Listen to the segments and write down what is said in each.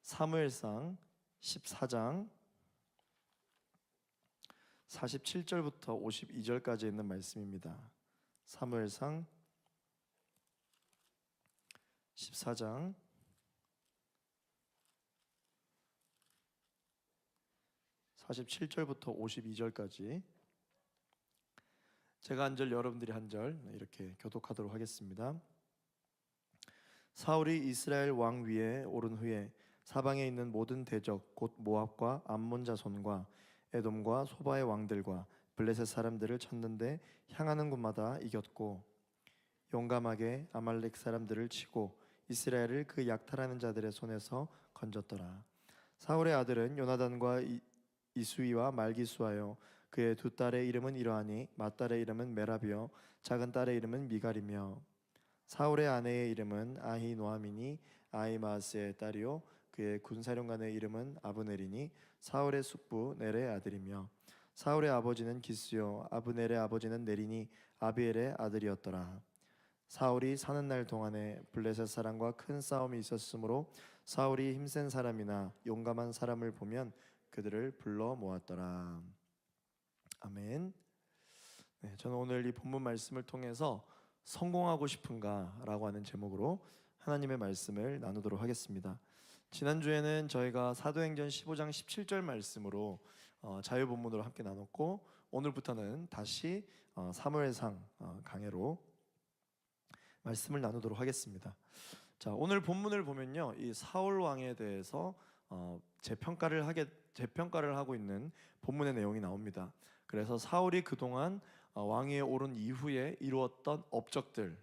사무엘상 14장 47절부터 52절까지 있는 말씀입니다. 사무엘상 14장 47절부터 52절까지 제가 한 절 여러분들이 한 절 이렇게 교독하도록 하겠습니다. 사울이 이스라엘 왕 위에 오른 후에 사방에 있는 모든 대적 곧 모압과 암몬 자손과 에돔과 소바의 왕들과 블레셋 사람들을 쳤는데 향하는 곳마다 이겼고 용감하게 아말렉 사람들을 치고 이스라엘을 그 약탈하는 자들의 손에서 건졌더라. 사울의 아들은 요나단과 이수이와 말기수하여 그의 두 딸의 이름은 이러하니 맏딸의 이름은 메라비요 작은 딸의 이름은 미갈이며 사울의 아내의 이름은 아히노아미니 아히마아스의 딸이요 그의 군사령관의 이름은 아브넬이니 사울의 숙부 넬의 아들이며 사울의 아버지는 기스요 아브넬의 아버지는 넬이니 아비엘의 아들이었더라. 사울이 사는 날 동안에 블레셋 사람과 큰 싸움이 있었으므로 사울이 힘센 사람이나 용감한 사람을 보면 그들을 불러 모았더라. 아멘. 저는 오늘 이 본문 말씀을 통해서 성공하고 싶은가라고 하는 제목으로 하나님의 말씀을 나누도록 하겠습니다. 지난주에는 저희가 사도행전 15장 17절 말씀으로 자유본문으로 함께 나눴고 오늘부터는 다시 사무엘상 강해로 말씀을 나누도록 하겠습니다. 자, 오늘 본문을 보면요, 이 사울 왕에 대해서 재평가를 하고 있는 본문의 내용이 나옵니다. 그래서 사울이 그동안 왕위에 오른 이후에 이루었던 업적들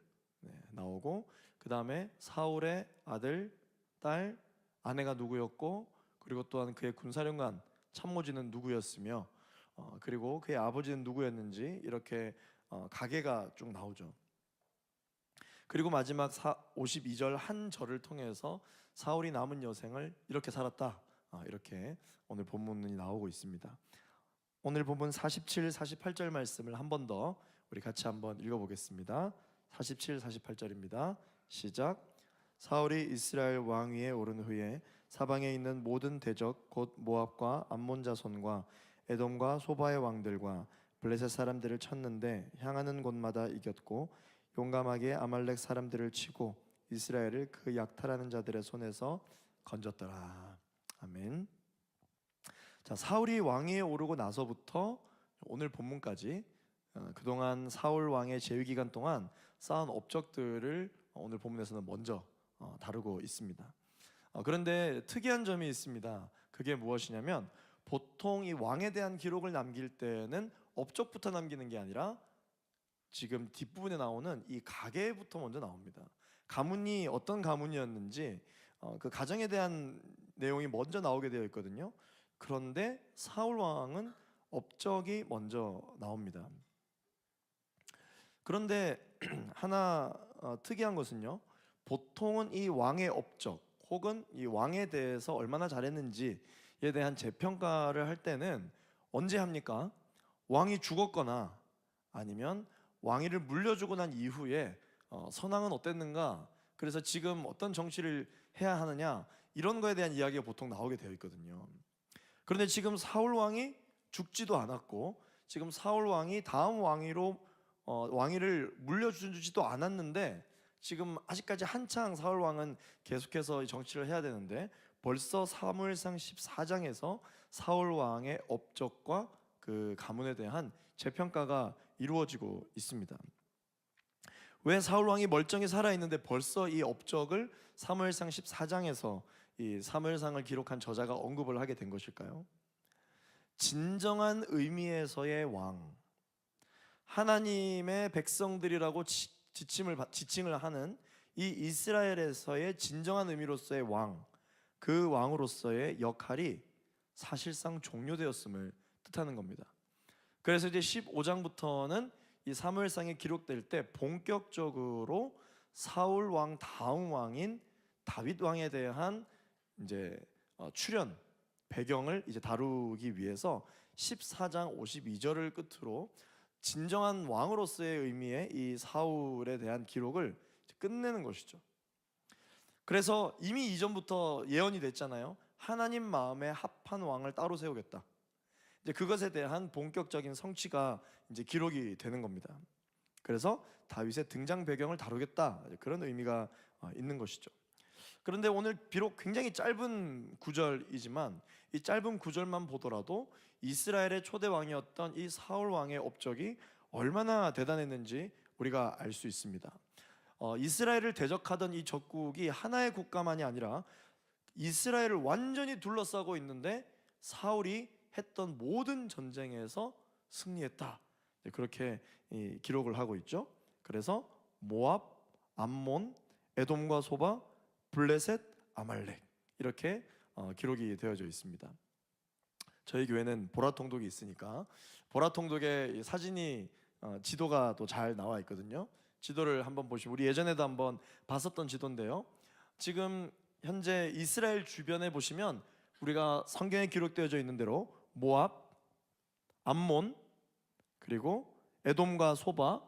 나오고, 그 다음에 사울의 아들, 딸, 아내가 누구였고, 그리고 또한 그의 군사령관 참모진은 누구였으며, 그리고 그의 아버지는 누구였는지 이렇게 가계가 쭉 나오죠. 그리고 마지막 52절 한 절을 통해서 사울이 남은 여생을 이렇게 살았다, 이렇게 오늘 본문이 나오고 있습니다. 오늘 본문 47, 48절 말씀을 한 번 더 우리 같이 한번 읽어보겠습니다. 47, 48절입니다. 시작. 사울이 이스라엘 왕 위에 오른 후에 사방에 있는 모든 대적 곧 모압과 암몬 자손과 에돔과 소바의 왕들과 블레셋 사람들을 쳤는데 향하는 곳마다 이겼고 용감하게 아말렉 사람들을 치고 이스라엘을 그 약탈하는 자들의 손에서 건졌더라. 아멘. 자, 사울이 왕위에 오르고 나서부터 오늘 본문까지 그동안 사울 왕의 재위 기간 동안 쌓은 업적들을 오늘 본문에서는 먼저 다루고 있습니다. 그런데 특이한 점이 있습니다. 그게 무엇이냐면 보통 이 왕에 대한 기록을 남길 때는 업적부터 남기는 게 아니라 지금 뒷부분에 나오는 이 가계부터 먼저 나옵니다. 가문이 어떤 가문이었는지 그 가정에 대한 내용이 먼저 나오게 되어 있거든요. 그런데 사울 왕은 업적이 먼저 나옵니다. 그런데 하나 특이한 것은요, 보통은 이 왕의 업적 혹은 이 왕에 대해서 얼마나 잘했는지에 대한 재평가를 할 때는 언제 합니까? 왕이 죽었거나 아니면 왕위를 물려주고 난 이후에 선왕은 어땠는가, 그래서 지금 어떤 정치를 해야 하느냐, 이런 거에 대한 이야기가 보통 나오게 되어 있거든요. 그런데 지금 사울 왕이 죽지도 않았고 지금 사울 왕이 다음 왕위로 왕위를 물려주지도 않았는데 지금 아직까지 한창 사울 왕은 계속해서 정치를 해야 되는데 벌써 사무엘상 14장에서 사울 왕의 업적과 그 가문에 대한 재평가가 이루어지고 있습니다. 왜 사울 왕이 멀쩡히 살아있는데 벌써 이 업적을 사무엘상 14장에서 이 사무엘상을 기록한 저자가 언급을 하게 된 것일까요? 진정한 의미에서의 왕, 하나님의 백성들이라고 지칭을 하는 이 이스라엘에서의 진정한 의미로서의 왕, 그 왕으로서의 역할이 사실상 종료되었음을 뜻하는 겁니다. 그래서 이제 15장부터는 이 사무엘상에 기록될 때 본격적으로 사울 왕 다음 왕인 다윗 왕에 대한 이제 출현 배경을 이제 다루기 위해서 14장 52절을 끝으로 진정한 왕으로서의 의미의 이 사울에 대한 기록을 끝내는 것이죠. 그래서 이미 이전부터 예언이 됐잖아요. 하나님 마음에 합한 왕을 따로 세우겠다. 이제 그것에 대한 본격적인 성취가 이제 기록이 되는 겁니다. 그래서 다윗의 등장 배경을 다루겠다, 그런 의미가 있는 것이죠. 그런데 오늘 비록 굉장히 짧은 구절이지만 이 짧은 구절만 보더라도 이스라엘의 초대 왕이었던 이 사울 왕의 업적이 얼마나 대단했는지 우리가 알 수 있습니다. 이스라엘을 대적하던 이 적국이 하나의 국가만이 아니라 이스라엘을 완전히 둘러싸고 있는데 사울이 했던 모든 전쟁에서 승리했다, 그렇게 기록을 하고 있죠. 그래서 모압, 암몬, 에돔과 소바, 블레셋, 아말렉, 이렇게 기록이 되어져 있습니다. 저희 교회는 보라통독이 있으니까 보라통독에 사진이 지도가 또 잘 나와 있거든요. 지도를 한번 보시면, 우리 예전에도 한번 봤었던 지도인데요, 지금 현재 이스라엘 주변에 보시면 우리가 성경에 기록되어져 있는 대로 모압, 암몬, 그리고 에돔과 소바,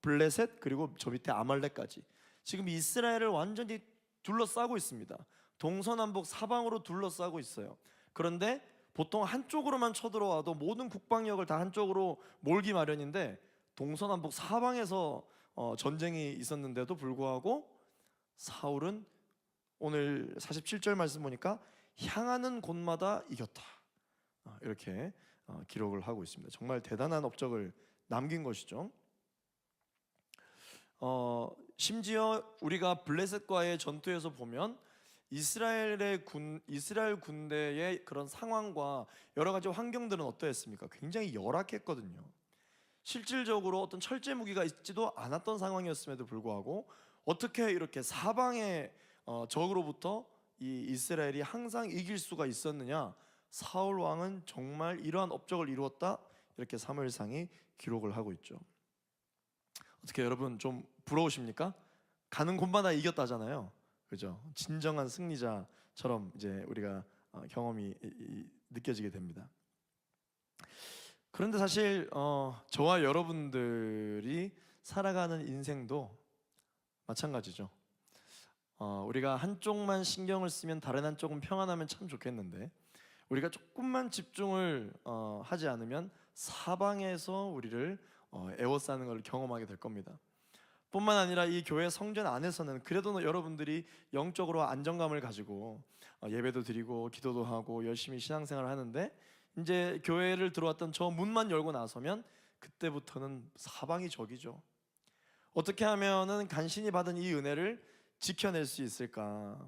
블레셋, 그리고 저 밑에 아말렉까지 지금 이스라엘을 완전히 둘러싸고 있습니다. 동서남북 사방으로 둘러싸고 있어요. 그런데 보통 한쪽으로만 쳐들어와도 모든 국방력을 다 한쪽으로 몰기 마련인데 동서남북 사방에서 전쟁이 있었는데도 불구하고 사울은 오늘 47절 말씀 보니까 향하는 곳마다 이겼다, 이렇게 기록을 하고 있습니다. 정말 대단한 업적을 남긴 것이죠. 심지어 우리가 블레셋과의 전투에서 보면 이스라엘 군대의 그런 상황과 여러 가지 환경들은 어떠했습니까? 굉장히 열악했거든요. 실질적으로 어떤 철제 무기가 있지도 않았던 상황이었음에도 불구하고 어떻게 이렇게 사방의 적으로부터 이 이스라엘이 항상 이길 수가 있었느냐? 사울 왕은 정말 이러한 업적을 이루었다, 이렇게 사무엘상이 기록을 하고 있죠. 어떻게 여러분 좀 부러우십니까? 가는 곳마다 이겼다잖아요, 그죠? 진정한 승리자처럼 이제 우리가 경험이 느껴지게 됩니다. 그런데 사실 저와 여러분들이 살아가는 인생도 마찬가지죠. 우리가 한쪽만 신경을 쓰면 다른 한쪽은 평안하면 참 좋겠는데 우리가 조금만 집중을 하지 않으면 사방에서 우리를 에워싸는 걸 경험하게 될 겁니다. 뿐만 아니라 이 교회 성전 안에서는 그래도 여러분들이 영적으로 안정감을 가지고 예배도 드리고 기도도 하고 열심히 신앙생활을 하는데 이제 교회를 들어왔던 저 문만 열고 나서면 그때부터는 사방이 적이죠. 어떻게 하면은 간신히 받은 이 은혜를 지켜낼 수 있을까?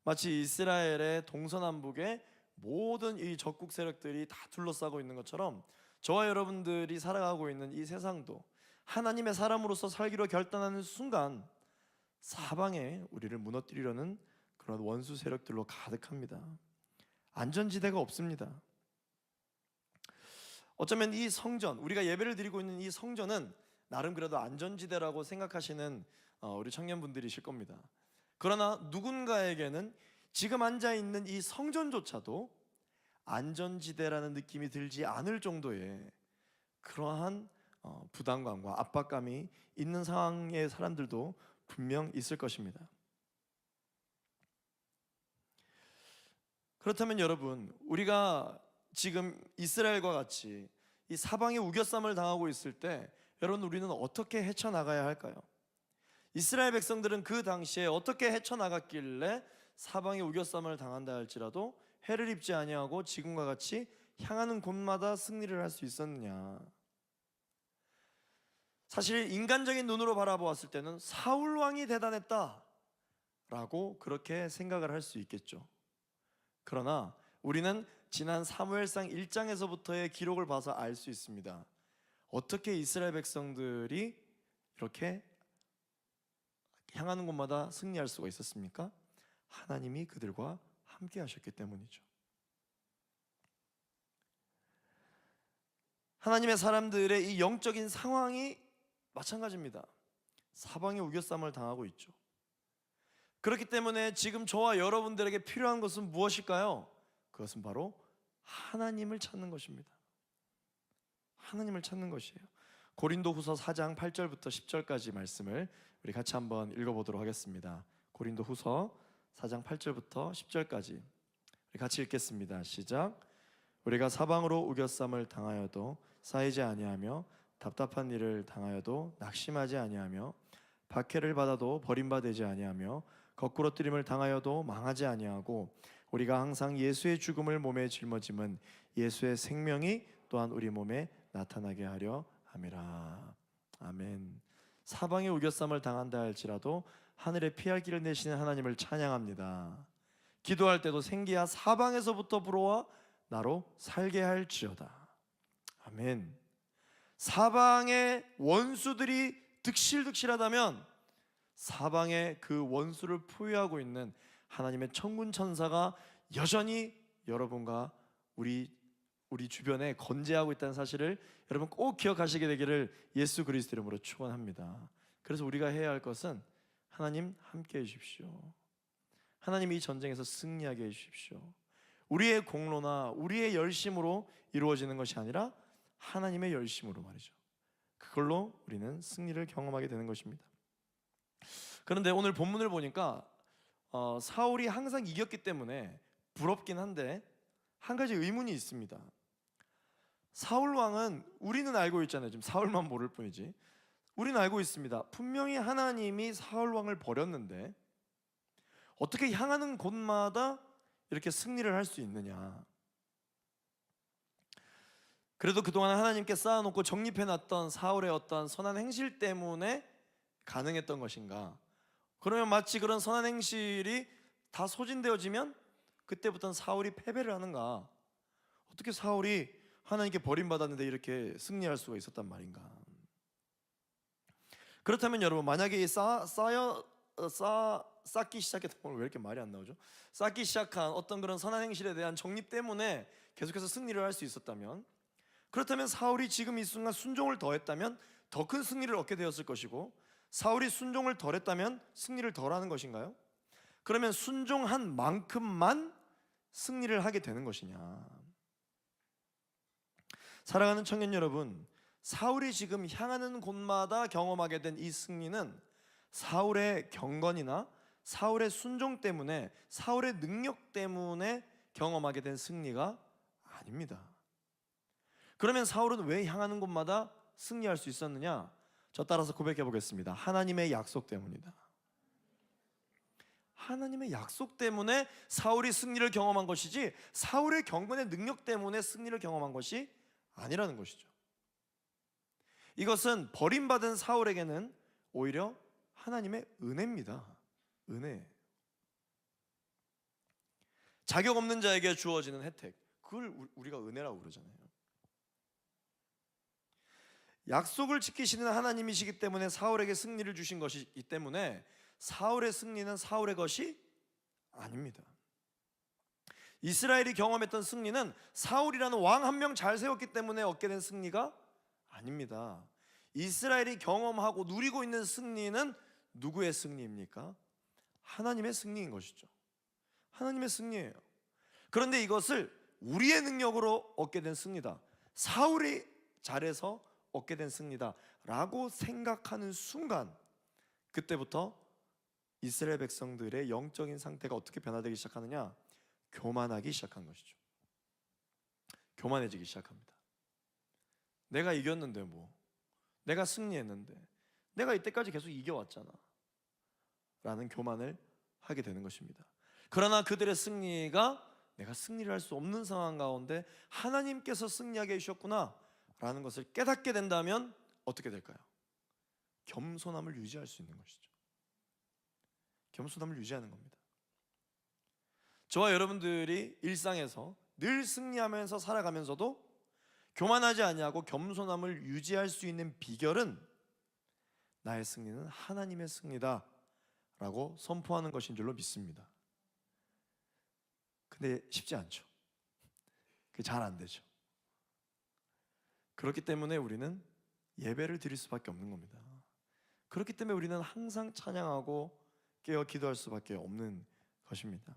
마치 이스라엘의 동서남북에 모든 이 적국 세력들이 다 둘러싸고 있는 것처럼 저와 여러분들이 살아가고 있는 이 세상도 하나님의 사람으로서 살기로 결단하는 순간 사방에 우리를 무너뜨리려는 그런 원수 세력들로 가득합니다. 안전지대가 없습니다. 어쩌면 이 성전, 우리가 예배를 드리고 있는 이 성전은 나름 그래도 안전지대라고 생각하시는 우리 청년분들이실 겁니다. 그러나 누군가에게는 지금 앉아있는 이 성전조차도 안전지대라는 느낌이 들지 않을 정도의 그러한 부담감과 압박감이 있는 상황의 사람들도 분명 있을 것입니다. 그렇다면 여러분, 우리가 지금 이스라엘과 같이 이 사방에 우겨쌈을 당하고 있을 때 여러분, 우리는 어떻게 헤쳐나가야 할까요? 이스라엘 백성들은 그 당시에 어떻게 헤쳐나갔길래 사방에 우겨쌈을 당한다 할지라도 해를 입지 아니하고 지금과 같이 향하는 곳마다 승리를 할 수 있었느냐? 사실 인간적인 눈으로 바라보았을 때는 사울 왕이 대단했다 라고 그렇게 생각을 할 수 있겠죠. 그러나 우리는 지난 사무엘상 1장에서부터의 기록을 봐서 알 수 있습니다. 어떻게 이스라엘 백성들이 이렇게 향하는 곳마다 승리할 수가 있었습니까? 하나님이 그들과 함께 하셨기 때문이죠. 하나님의 사람들의 이 영적인 상황이 마찬가지입니다. 사방에 우겨쌈을 당하고 있죠. 그렇기 때문에 지금 저와 여러분들에게 필요한 것은 무엇일까요? 그것은 바로 하나님을 찾는 것입니다. 하나님을 찾는 것이에요. 고린도후서 4장 8절부터 10절까지 말씀을 우리 같이 한번 읽어보도록 하겠습니다. 고린도후서 4장 8절부터 10절까지 같이 읽겠습니다. 시작. 우리가 사방으로 우겨쌈을 당하여도 쌓이지 아니하며 답답한 일을 당하여도 낙심하지 아니하며 박해를 받아도 버림받지 아니하며 거꾸로 뜨림을 당하여도 망하지 아니하고 우리가 항상 예수의 죽음을 몸에 짊어짐은 예수의 생명이 또한 우리 몸에 나타나게 하려 함이라. 아멘. 사방에 우겨쌈을 당한다 할지라도 하늘에 피할 길을 내시는 하나님을 찬양합니다. 기도할 때도 생기야 사방에서부터 불어와 나로 살게 할지어다. 아멘. 사방의 원수들이 득실득실하다면 사방에 그 원수를 포위하고 있는 하나님의 천군 천사가 여전히 여러분과 우리 주변에 건재하고 있다는 사실을 여러분 꼭 기억하시게 되기를 예수 그리스도 이름으로 축원합니다. 그래서 우리가 해야 할 것은 하나님 함께 해 주십시오. 하나님 이 전쟁에서 승리하게 해 주십시오. 우리의 공로나 우리의 열심으로 이루어지는 것이 아니라 하나님의 열심으로 말이죠. 그걸로 우리는 승리를 경험하게 되는 것입니다. 그런데 오늘 본문을 보니까 사울이 항상 이겼기 때문에 부럽긴 한데 한 가지 의문이 있습니다. 사울 왕은 우리는 알고 있잖아요. 지금 사울만 모를 뿐이지. 우리는 알고 있습니다. 분명히 하나님이 사울 왕을 버렸는데 어떻게 향하는 곳마다 이렇게 승리를 할 수 있느냐. 그래도 그동안 하나님께 쌓아놓고 정립해놨던 사울의 어떤 선한 행실 때문에 가능했던 것인가? 그러면 마치 그런 선한 행실이 다 소진되어지면 그때부터는 사울이 패배를 하는가? 어떻게 사울이 하나님께 버림받았는데 이렇게 승리할 수가 있었단 말인가? 그렇다면 여러분, 만약에 쌓기 시작했던, 오늘 왜 이렇게 말이 안 나오죠? 쌓기 시작한 어떤 그런 선한 행실에 대한 정립 때문에 계속해서 승리를 할 수 있었다면, 그렇다면 사울이 지금 이 순간 순종을 더했다면 더 큰 승리를 얻게 되었을 것이고, 사울이 순종을 덜했다면 승리를 덜하는 것인가요? 그러면 순종한 만큼만 승리를 하게 되는 것이냐? 사랑하는 청년 여러분, 사울이 지금 향하는 곳마다 경험하게 된 이 승리는 사울의 경건이나 사울의 순종 때문에, 사울의 능력 때문에 경험하게 된 승리가 아닙니다. 그러면 사울은 왜 향하는 곳마다 승리할 수 있었느냐? 저 따라서 고백해 보겠습니다. 하나님의 약속 때문이다. 하나님의 약속 때문에 사울이 승리를 경험한 것이지, 사울의 경건의 능력 때문에 승리를 경험한 것이 아니라는 것이죠. 이것은 버림받은 사울에게는 오히려 하나님의 은혜입니다. 은혜. 자격 없는 자에게 주어지는 혜택, 그걸 우리가 은혜라고 그러잖아요. 약속을 지키시는 하나님이시기 때문에 사울에게 승리를 주신 것이기 때문에 사울의 승리는 사울의 것이 아닙니다. 이스라엘이 경험했던 승리는 사울이라는 왕 한 명 잘 세웠기 때문에 얻게 된 승리가 아닙니다. 이스라엘이 경험하고 누리고 있는 승리는 누구의 승리입니까? 하나님의 승리인 것이죠. 하나님의 승리예요. 그런데 이것을 우리의 능력으로 얻게 된 승리다, 사울이 잘해서 얻게 된 승리다 라고 생각하는 순간, 그때부터 이스라엘 백성들의 영적인 상태가 어떻게 변화되기 시작하느냐? 교만하기 시작한 것이죠. 교만해지기 시작합니다. 내가 이겼는데 내가 승리했는데, 내가 이때까지 계속 이겨왔잖아 라는 교만을 하게 되는 것입니다. 그러나 그들의 승리가 내가 승리를 할 수 없는 상황 가운데 하나님께서 승리하게 해주셨구나 라는 것을 깨닫게 된다면 어떻게 될까요? 겸손함을 유지할 수 있는 것이죠. 겸손함을 유지하는 겁니다. 저와 여러분들이 일상에서 늘 승리하면서 살아가면서도 교만하지 아니하고 겸손함을 유지할 수 있는 비결은 나의 승리는 하나님의 승리다 라고 선포하는 것인 줄로 믿습니다. 근데 쉽지 않죠. 그게 잘 안 되죠. 그렇기 때문에 우리는 예배를 드릴 수밖에 없는 겁니다. 그렇기 때문에 우리는 항상 찬양하고 깨어 기도할 수밖에 없는 것입니다.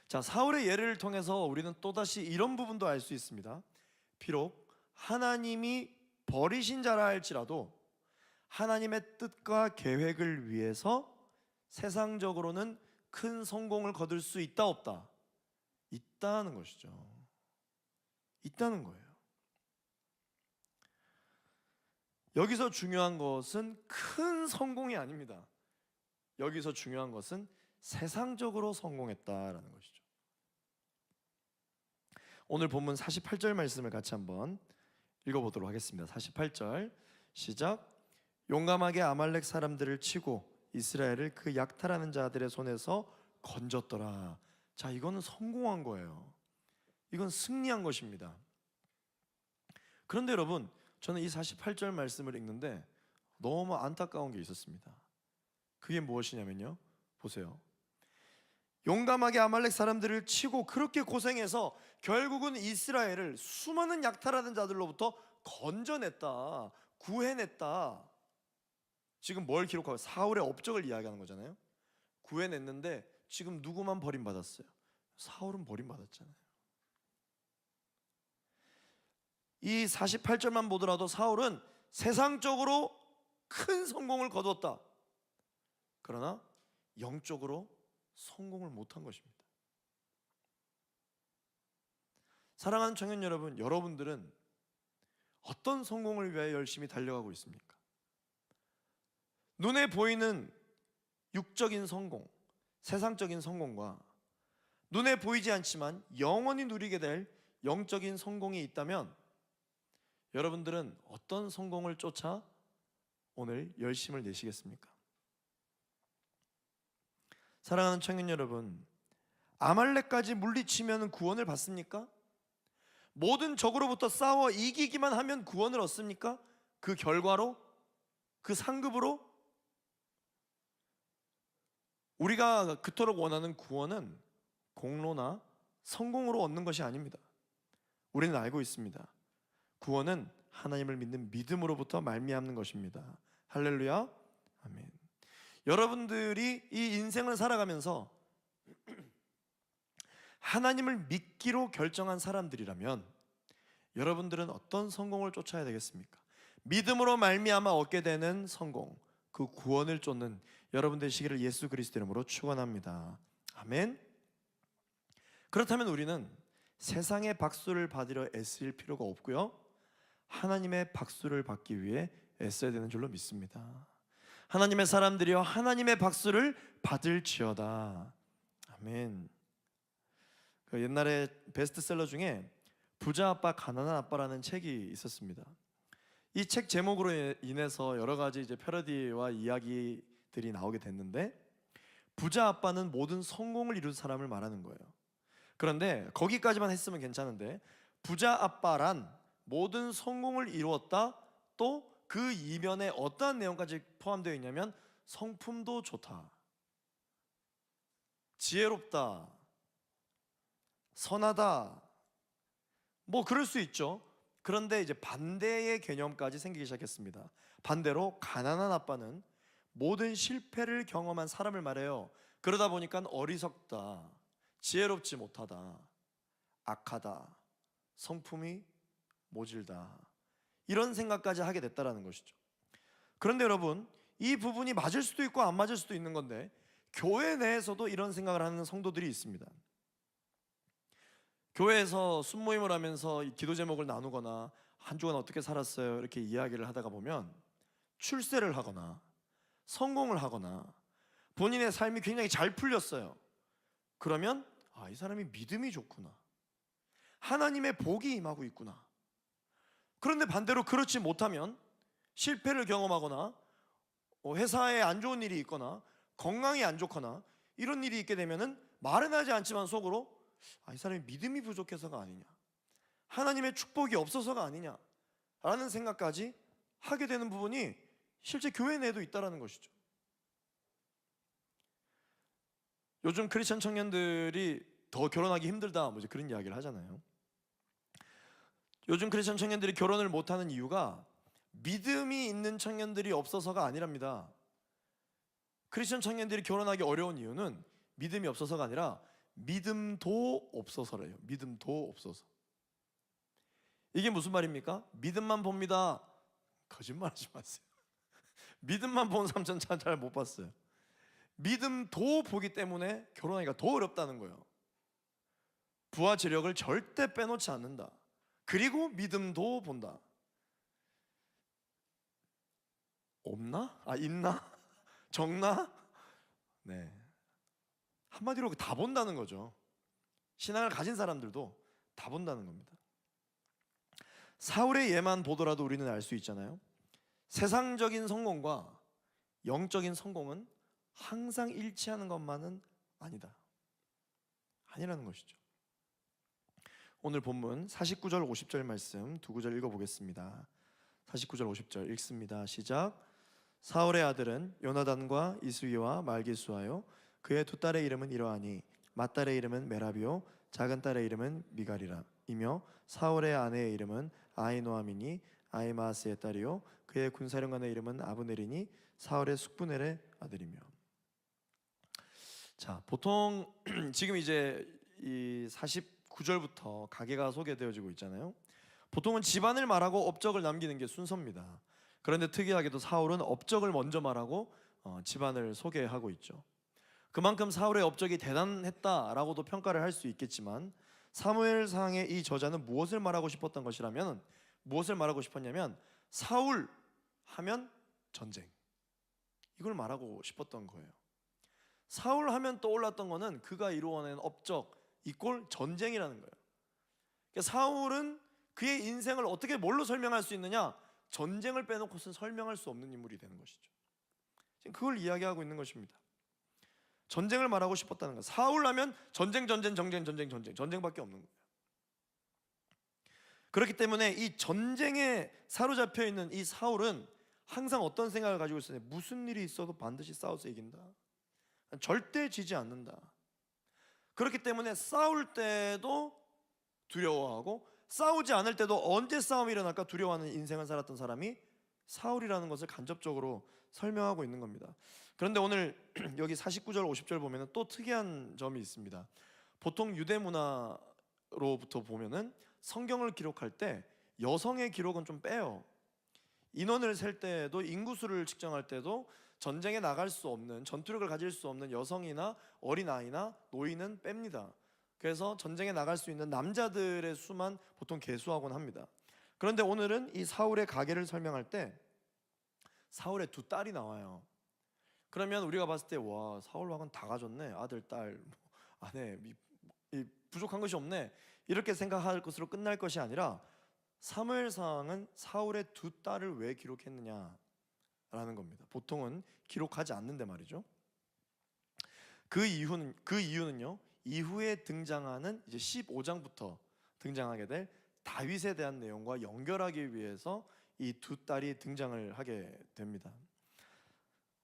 자, 사울의 예를 통해서 우리는 또다시 이런 부분도 알 수 있습니다. 비록 하나님이 버리신 자라 할지라도 하나님의 뜻과 계획을 위해서 세상적으로는 큰 성공을 거둘 수 있다 없다? 있다는 것이죠. 있다는 거예요. 여기서 중요한 것은 큰 성공이 아닙니다. 여기서 중요한 것은 세상적으로 성공했다라는 것이죠. 오늘 본문 48절 말씀을 같이 한번 읽어보도록 하겠습니다. 48절 시작. 용감하게 아말렉 사람들을 치고 이스라엘을 그 약탈하는 자들의 손에서 건졌더라. 자, 이거는 성공한 거예요. 이건 승리한 것입니다. 그런데 여러분, 저는 이 48절 말씀을 읽는데 너무 안타까운 게 있었습니다. 그게 무엇이냐면요, 보세요. 용감하게 아말렉 사람들을 치고 그렇게 고생해서 결국은 이스라엘을 수많은 약탈하는 자들로부터 건져냈다, 구해냈다. 지금 뭘 기록하고 사울의 업적을 이야기하는 거잖아요. 구해냈는데 지금 누구만 버림받았어요? 사울은 버림받았잖아요. 이 48절만 보더라도 사울은 세상적으로 큰 성공을 거두었다. 그러나 영적으로 성공을 못한 것입니다. 사랑하는 청년 여러분, 여러분들은 어떤 성공을 위해 열심히 달려가고 있습니까? 눈에 보이는 육적인 성공, 세상적인 성공과 눈에 보이지 않지만 영원히 누리게 될 영적인 성공이 있다면 여러분들은 어떤 성공을 쫓아 오늘 열심을 내시겠습니까? 사랑하는 청년 여러분, 아말렉까지 물리치면 구원을 받습니까? 모든 적으로부터 싸워 이기기만 하면 구원을 얻습니까? 그 결과로? 그 상급으로? 우리가 그토록 원하는 구원은 공로나 성공으로 얻는 것이 아닙니다. 우리는 알고 있습니다. 구원은 하나님을 믿는 믿음으로부터 말미암는 것입니다. 할렐루야, 아멘. 여러분들이 이 인생을 살아가면서 하나님을 믿기로 결정한 사람들이라면 여러분들은 어떤 성공을 쫓아야 되겠습니까? 믿음으로 말미암아 얻게 되는 성공, 그 구원을 쫓는 여러분 되시기를 예수 그리스도 이름으로 축원합니다. 아멘. 그렇다면 우리는 세상의 박수를 받으려 애쓸 필요가 없고요, 하나님의 박수를 받기 위해 애써야 되는 줄로 믿습니다. 하나님의 사람들이여 하나님의 박수를 받을지어다. 아멘. 그 옛날에 베스트셀러 중에 부자 아빠 가난한 아빠라는 책이 있었습니다. 이 책 제목으로 인해서 여러 가지 이제 패러디와 이야기들이 나오게 됐는데, 부자 아빠는 모든 성공을 이룬 사람을 말하는 거예요. 그런데 거기까지만 했으면 괜찮은데, 부자 아빠란 모든 성공을 이루었다, 또 그 이면에 어떠한 내용까지 포함되어 있냐면 성품도 좋다, 지혜롭다, 선하다, 뭐 그럴 수 있죠. 그런데 이제 반대의 개념까지 생기기 시작했습니다. 반대로 가난한 아빠는 모든 실패를 경험한 사람을 말해요. 그러다 보니까 어리석다, 지혜롭지 못하다, 악하다, 성품이 모질다, 이런 생각까지 하게 됐다라는 것이죠. 그런데 여러분, 이 부분이 맞을 수도 있고 안 맞을 수도 있는 건데, 교회 내에서도 이런 생각을 하는 성도들이 있습니다. 교회에서 순모임을 하면서 이 기도 제목을 나누거나 한 주간 어떻게 살았어요 이렇게 이야기를 하다가 보면 출세를 하거나 성공을 하거나 본인의 삶이 굉장히 잘 풀렸어요. 그러면 이 사람이 믿음이 좋구나, 하나님의 복이 임하고 있구나. 그런데 반대로 그렇지 못하면 실패를 경험하거나 회사에 안 좋은 일이 있거나 건강이 안 좋거나 이런 일이 있게 되면은 말은 하지 않지만 속으로 이 사람이 믿음이 부족해서가 아니냐, 하나님의 축복이 없어서가 아니냐 라는 생각까지 하게 되는 부분이 실제 교회 내에도 있다는 것이죠. 요즘 크리스천 청년들이 더 결혼하기 힘들다, 뭐 그런 이야기를 하잖아요. 요즘 크리스천 청년들이 결혼을 못하는 이유가 믿음이 있는 청년들이 없어서가 아니랍니다. 크리스천 청년들이 결혼하기 어려운 이유는 믿음이 없어서가 아니라 믿음도 없어서래요. 믿음도 없어서. 이게 무슨 말입니까? 믿음만 봅니다. 거짓말하지 마세요. 믿음만 본 사람 전 잘 못 봤어요. 믿음도 보기 때문에 결혼하기가 더 어렵다는 거예요. 부와 재력을 절대 빼놓지 않는다. 그리고 믿음도 본다. 없나? 있나? 적나? 네. 한마디로 다 본다는 거죠. 신앙을 가진 사람들도 다 본다는 겁니다. 사울의 예만 보더라도 우리는 알 수 있잖아요. 세상적인 성공과 영적인 성공은 항상 일치하는 것만은 아니라는 것이죠. 오늘 본문 49절 50절 말씀 두 구절 읽어보겠습니다. 49절 50절 읽습니다. 시작. 사울의 아들은 요나단과 이스위와 말기수하여 그의 두 딸의 이름은 이러하니 맏딸의 이름은 메라비요 작은 딸의 이름은 미갈이라 이며 사울의 아내의 이름은 아히노아미니 아히마아스의 딸이요 그의 군사령관의 이름은 아브넬이니 사울의 숙부넬의 아들이며. 자, 보통 지금 이제 이 49절부터 가계가 소개되어지고 있잖아요. 보통은 집안을 말하고 업적을 남기는 게 순서입니다. 그런데 특이하게도 사울은 업적을 먼저 말하고 집안을 소개하고 있죠. 그만큼 사울의 업적이 대단했다라고도 평가를 할 수 있겠지만 사무엘상의 이 저자는 무엇을 말하고 싶었던 것이라면 무엇을 말하고 싶었냐면 사울 하면 전쟁, 이걸 말하고 싶었던 거예요. 사울 하면 떠올랐던 거는 그가 이루어낸 업적 이꼴 전쟁이라는 거예요. 그러니까 사울은 그의 인생을 어떻게 뭘로 설명할 수 있느냐? 전쟁을 빼놓고선 설명할 수 없는 인물이 되는 것이죠. 지금 그걸 이야기하고 있는 것입니다. 전쟁을 말하고 싶었다는 거예요. 사울 하면 전쟁밖에 없는 거예요. 그렇기 때문에 이 전쟁에 사로잡혀 있는 이 사울은 항상 어떤 생각을 가지고 있었냐? 무슨 일이 있어도 반드시 싸워서 이긴다. 절대 지지 않는다. 그렇기 때문에 싸울 때도 두려워하고 싸우지 않을 때도 언제 싸움이 일어날까 두려워하는 인생을 살았던 사람이 사울이라는 것을 간접적으로 설명하고 있는 겁니다. 그런데 오늘 여기 49절 50절 보면은 또 특이한 점이 있습니다. 보통 유대 문화로부터 보면은 성경을 기록할 때 여성의 기록은 좀 빼요. 인원을 셀 때도 인구수를 측정할 때도 전쟁에 나갈 수 없는, 전투력을 가질 수 없는 여성이나 어린아이나 노인은 뺍니다. 그래서 전쟁에 나갈 수 있는 남자들의 수만 보통 계수하곤 합니다. 그런데 오늘은 이 사울의 가계를 설명할 때 사울의 두 딸이 나와요. 그러면 우리가 봤을 때 와, 사울 왕은 다 가졌네. 아들, 딸, 아내, 부족한 것이 없네. 이렇게 생각할 것으로 끝날 것이 아니라 사무엘상은 사울의 두 딸을 왜 기록했느냐라는 겁니다. 보통은 기록하지 않는데 말이죠. 그 이유는요. 이후에 등장하는 이제 15장부터 등장하게 될 다윗에 대한 내용과 연결하기 위해서 이 두 딸이 등장을 하게 됩니다.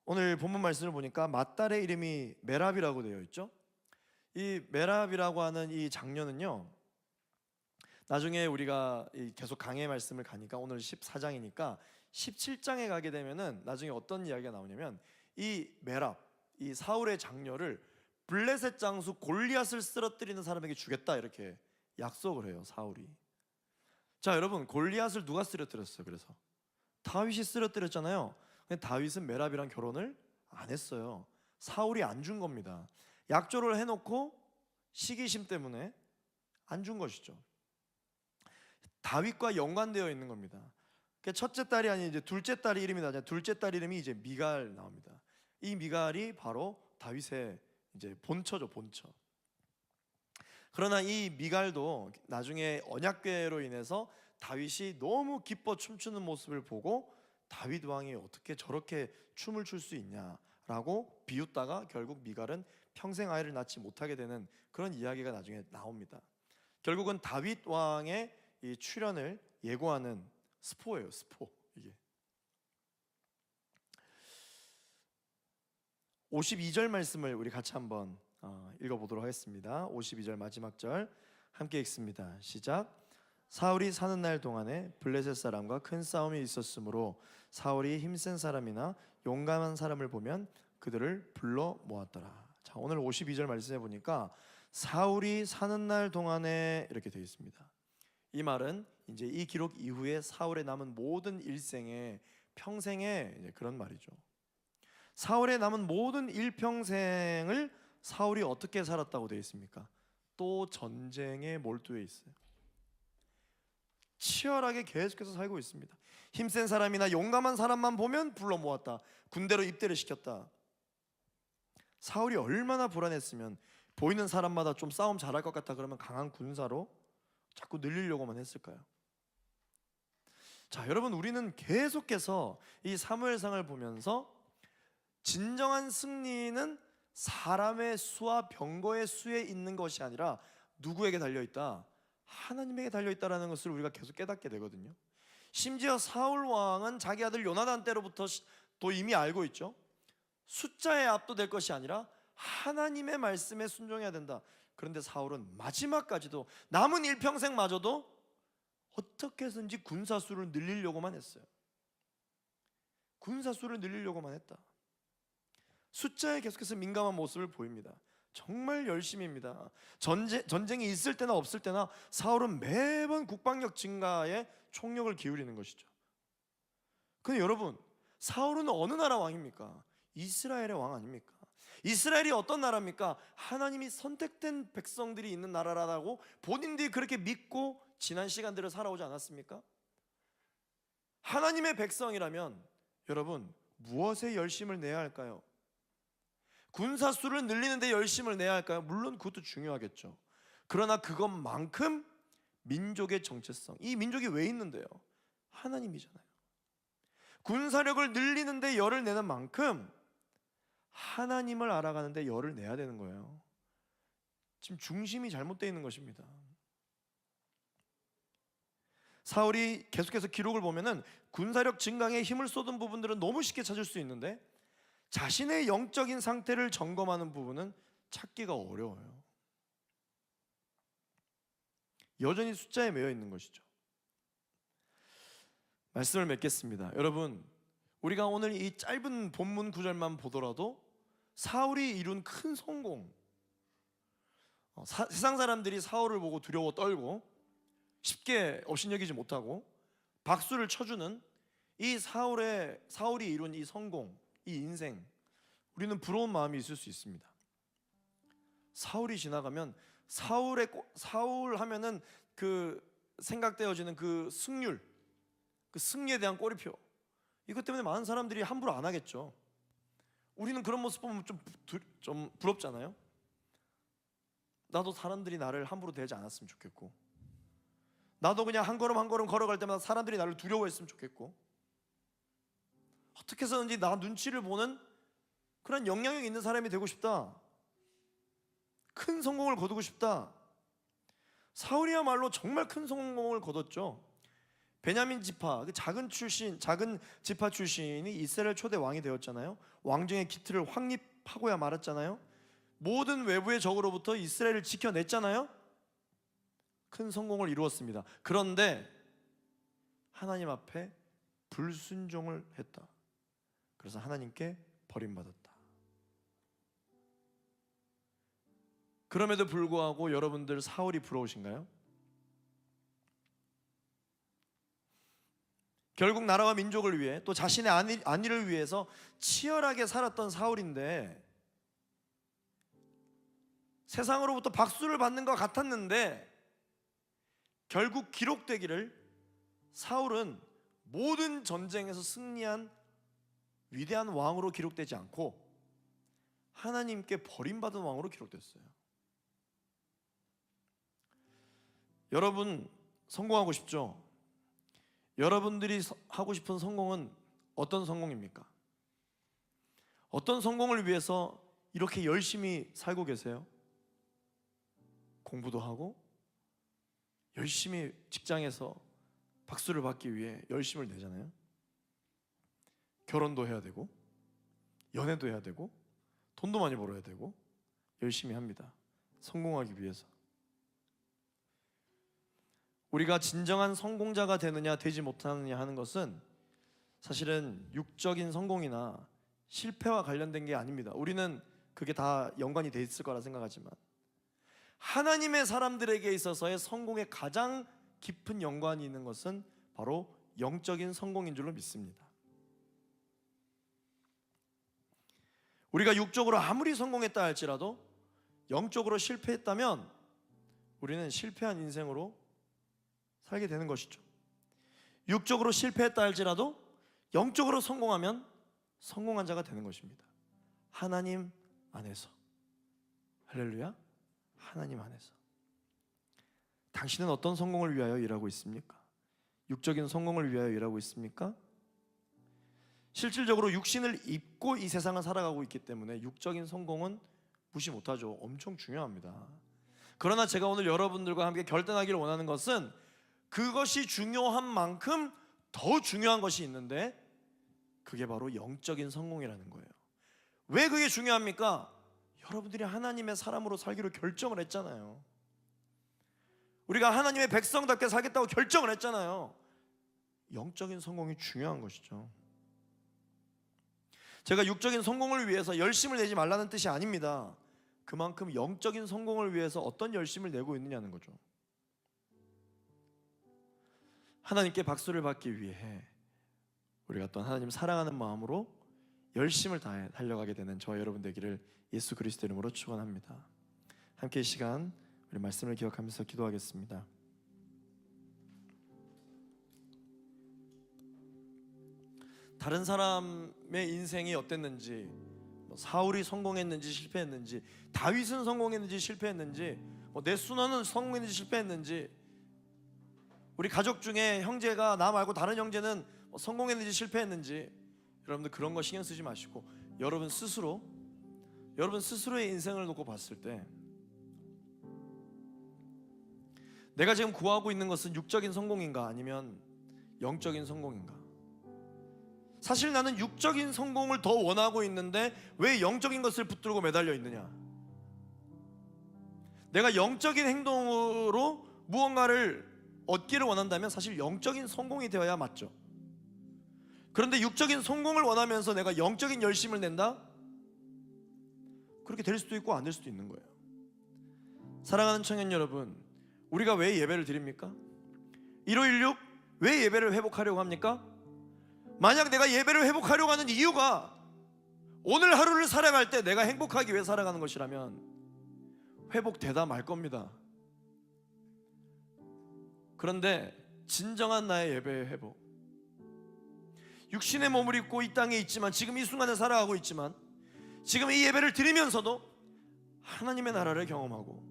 오늘 본문 말씀을 보니까 맏딸의 이름이 메랍이라고 되어 있죠. 이 메랍이라고 하는 이 장녀는요, 나중에 우리가 계속 강해 말씀을 가니까 오늘 14장이니까 17장에 가게 되면은 나중에 어떤 이야기가 나오냐면 이 메랍, 이 사울의 장녀를 블레셋 장수 골리앗을 쓰러뜨리는 사람에게 주겠다 이렇게 약속을 해요, 사울이. 자, 여러분, 골리앗을 누가 쓰러뜨렸어요? 그래서 다윗이 쓰러뜨렸잖아요. 근데 다윗은 메랍이랑 결혼을 안 했어요. 사울이 안 준 겁니다. 약조를 해놓고 시기심 때문에 안 준 것이죠. 다윗과 연관되어 있는 겁니다. 첫째 딸이 아닌 이제 둘째 딸이 이름이 나잖아요. 둘째 딸 이름이 이제 미갈 나옵니다. 이 미갈이 바로 다윗의 이제 본처죠, 본처. 그러나 이 미갈도 나중에 언약궤로 인해서 다윗이 너무 기뻐 춤추는 모습을 보고 다윗 왕이 어떻게 저렇게 춤을 출 수 있냐라고 비웃다가 결국 미갈은 평생 아이를 낳지 못하게 되는 그런 이야기가 나중에 나옵니다. 결국은 다윗 왕의 이 출현을 예고하는 스포예요, 스포. 이게 52절 말씀을 우리 같이 한번 읽어보도록 하겠습니다. 52절 마지막 절 함께 읽습니다. 시작. 사울이 사는 날 동안에 블레셋 사람과 큰 싸움이 있었으므로 사울이 힘센 사람이나 용감한 사람을 보면 그들을 불러 모았더라. 자, 오늘 52절 말씀해 보니까 사울이 사는 날 동안에 이렇게 되어 있습니다. 이 말은 이제 이 기록 이후에 사울의 남은 모든 일생의 평생의 이제 그런 말이죠. 사울의 남은 모든 일평생을 사울이 어떻게 살았다고 되어 있습니까? 또 전쟁에 몰두해 있어요. 치열하게 계속해서 살고 있습니다. 힘센 사람이나 용감한 사람만 보면 불러 모았다. 군대로 입대를 시켰다. 사울이 얼마나 불안했으면 보이는 사람마다 좀 싸움 잘할 것 같다 그러면 강한 군사로 자꾸 늘리려고만 했을까요? 자, 여러분, 우리는 계속해서 이 사무엘상을 보면서 진정한 승리는 사람의 수와 병거의 수에 있는 것이 아니라 누구에게 달려있다? 하나님에게 달려있다라는 것을 우리가 계속 깨닫게 되거든요. 심지어 사울 왕은 자기 아들 요나단 때로부터 또 이미 알고 있죠. 숫자에 압도될 것이 아니라 하나님의 말씀에 순종해야 된다. 그런데 사울은 마지막까지도 남은 일평생마저도 어떻게 해서든지 군사수를 늘리려고만 했어요. 군사수를 늘리려고만 했다. 숫자에 계속해서 민감한 모습을 보입니다. 정말 열심입니다. 전쟁이 있을 때나 없을 때나 사울은 매번 국방력 증가에 총력을 기울이는 것이죠. 근데 여러분, 사울은 어느 나라 왕입니까? 이스라엘의 왕 아닙니까? 이스라엘이 어떤 나라입니까? 하나님이 선택된 백성들이 있는 나라라고 본인들이 그렇게 믿고 지난 시간들을 살아오지 않았습니까? 하나님의 백성이라면 여러분, 무엇에 열심을 내야 할까요? 군사수를 늘리는 데 열심을 내야 할까요? 물론 그것도 중요하겠죠. 그러나 그것만큼 민족의 정체성, 이 민족이 왜 있는데요? 하나님이잖아요. 군사력을 늘리는 데 열을 내는 만큼 하나님을 알아가는 데 열을 내야 되는 거예요. 지금 중심이 잘못되어 있는 것입니다. 사울이 계속해서 기록을 보면은 군사력 증강에 힘을 쏟은 부분들은 너무 쉽게 찾을 수 있는데 자신의 영적인 상태를 점검하는 부분은 찾기가 어려워요. 여전히 숫자에 매여 있는 것이죠. 말씀을 맺겠습니다. 여러분, 우리가 오늘 이 짧은 본문 구절만 보더라도 사울이 이룬 큰 성공, 세상 사람들이 사울을 보고 두려워 떨고 쉽게 업신여기지 못하고 박수를 쳐주는 이 사울이 이룬 이 성공, 이 인생, 우리는 부러운 마음이 있을 수 있습니다. 사울이 지나가면 사울 하면은 그 생각되어지는 그 승률, 그 승리에 대한 꼬리표, 이것 때문에 많은 사람들이 함부로 안 하겠죠. 우리는 그런 모습 보면 좀 부럽잖아요. 나도 사람들이 나를 함부로 대하지 않았으면 좋겠고, 나도 그냥 한 걸음 한 걸음 걸어갈 때마다 사람들이 나를 두려워했으면 좋겠고, 어떻게 해서든지 나 눈치를 보는 그런 영향력 있는 사람이 되고 싶다. 큰 성공을 거두고 싶다. 사울이야말로 정말 큰 성공을 거뒀죠. 베냐민 지파, 그 작은 지파 출신이 이스라엘 초대 왕이 되었잖아요. 왕정의 기틀을 확립하고야 말았잖아요. 모든 외부의 적으로부터 이스라엘을 지켜냈잖아요. 큰 성공을 이루었습니다. 그런데 하나님 앞에 불순종을 했다. 그래서 하나님께 버림받았다. 그럼에도 불구하고 여러분들 사울이 부러우신가요? 결국 나라와 민족을 위해 또 자신의 안위를 위해서 치열하게 살았던 사울인데 세상으로부터 박수를 받는 것 같았는데 결국 기록되기를 사울은 모든 전쟁에서 승리한 위대한 왕으로 기록되지 않고 하나님께 버림받은 왕으로 기록됐어요. 여러분 성공하고 싶죠? 여러분들이 하고 싶은 성공은 어떤 성공입니까? 어떤 성공을 위해서 이렇게 열심히 살고 계세요? 공부도 하고 열심히 직장에서 박수를 받기 위해 열심을 내잖아요. 결혼도 해야 되고 연애도 해야 되고 돈도 많이 벌어야 되고 열심히 합니다. 성공하기 위해서. 우리가 진정한 성공자가 되느냐 되지 못하느냐 하는 것은 사실은 육적인 성공이나 실패와 관련된 게 아닙니다. 우리는 그게 다 연관이 돼 있을 거라 생각하지만 하나님의 사람들에게 있어서의 성공에 가장 깊은 연관이 있는 것은 바로 영적인 성공인 줄로 믿습니다. 우리가 육적으로 아무리 성공했다 할지라도 영적으로 실패했다면 우리는 실패한 인생으로 살게 되는 것이죠. 육적으로 실패했다 할지라도 영적으로 성공하면 성공한 자가 되는 것입니다. 하나님 안에서. 할렐루야. 하나님 안에서. 당신은 어떤 성공을 위하여 일하고 있습니까? 육적인 성공을 위하여 일하고 있습니까? 실질적으로 육신을 입고 이 세상을 살아가고 있기 때문에 육적인 성공은 무시 못하죠. 엄청 중요합니다. 그러나 제가 오늘 여러분들과 함께 결단하기를 원하는 것은 그것이 중요한 만큼 더 중요한 것이 있는데 그게 바로 영적인 성공이라는 거예요. 왜 그게 중요합니까? 여러분들이 하나님의 사람으로 살기로 결정을 했잖아요. 우리가 하나님의 백성답게 살겠다고 결정을 했잖아요. 영적인 성공이 중요한 것이죠. 제가 육적인 성공을 위해서 열심을 내지 말라는 뜻이 아닙니다. 그만큼 영적인 성공을 위해서 어떤 열심을 내고 있느냐는 거죠. 하나님께 박수를 받기 위해 우리가 또 하나님 사랑하는 마음으로 열심을 다해 달려가게 되는 저와 여러분 되기를 예수 그리스도 이름으로 축원합니다. 함께 이 시간 우리 말씀을 기억하면서 기도하겠습니다. 다른 사람의 인생이 어땠는지, 사울이 성공했는지 실패했는지, 다윗은 성공했는지 실패했는지, 내 순원은 성공했는지 실패했는지, 우리 가족 중에 형제가 나 말고 다른 형제는 성공했는지 실패했는지, 여러분들 그런 거 신경 쓰지 마시고 여러분 스스로의 인생을 놓고 봤을 때 내가 지금 구하고 있는 것은 육적인 성공인가 아니면 영적인 성공인가? 사실 나는 육적인 성공을 더 원하고 있는데 왜 영적인 것을 붙들고 매달려 있느냐? 내가 영적인 행동으로 무언가를 얻기를 원한다면 사실 영적인 성공이 되어야 맞죠. 그런데 육적인 성공을 원하면서 내가 영적인 열심을 낸다? 그렇게 될 수도 있고 안 될 수도 있는 거예요. 사랑하는 청년 여러분, 우리가 왜 예배를 드립니까? 1516 왜 예배를 회복하려고 합니까? 만약 내가 예배를 회복하려고 하는 이유가 오늘 하루를 살아갈 때 내가 행복하기 위해 살아가는 것이라면 회복되다 말 겁니다. 그런데 진정한 나의 예배의 회복, 육신의 몸을 입고 이 땅에 있지만 지금 이 순간에 살아가고 있지만 지금 이 예배를 드리면서도 하나님의 나라를 경험하고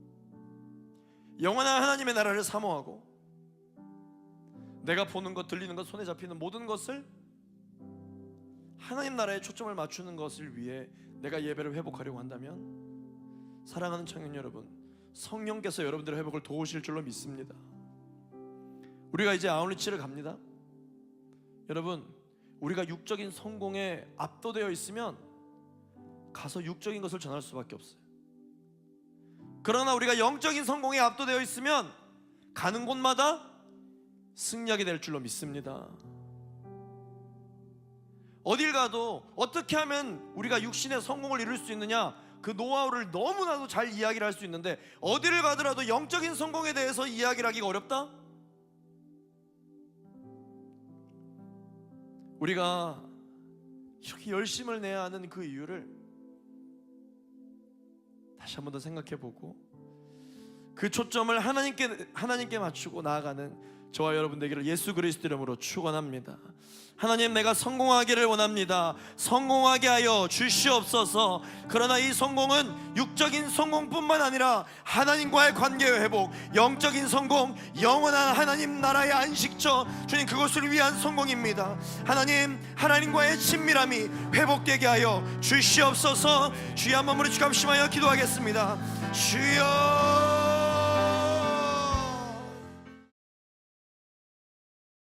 영원한 하나님의 나라를 사모하고 내가 보는 것, 들리는 것, 손에 잡히는 모든 것을 하나님 나라에 초점을 맞추는 것을 위해 내가 예배를 회복하려고 한다면 사랑하는 청년 여러분, 성령께서 여러분들의 회복을 도우실 줄로 믿습니다. 우리가 이제 아웃리치를 갑니다. 여러분, 우리가 육적인 성공에 압도되어 있으면 가서 육적인 것을 전할 수밖에 없어요. 그러나 우리가 영적인 성공에 압도되어 있으면 가는 곳마다 승리하게 될 줄로 믿습니다. 어딜 가도 어떻게 하면 우리가 육신의 성공을 이룰 수 있느냐, 그 노하우를 너무나도 잘 이야기를 할 수 있는데 어디를 가더라도 영적인 성공에 대해서 이야기를 하기가 어렵다? 우리가 이렇게 열심을 내야 하는 그 이유를 다시 한 번 더 생각해보고 그 초점을 하나님께 맞추고 나아가는 저와 여러분 되기를 예수 그리스도 이름으로 축원합니다. 하나님, 내가 성공하기를 원합니다. 성공하게 하여 주시옵소서. 그러나 이 성공은 육적인 성공뿐만 아니라 하나님과의 관계의 회복, 영적인 성공, 영원한 하나님 나라의 안식처, 주님 그것을 위한 성공입니다. 하나님, 하나님과의 친밀함이 회복되게 하여 주시옵소서. 주여, 한 번 우리 주감심하여 기도하겠습니다. 주여.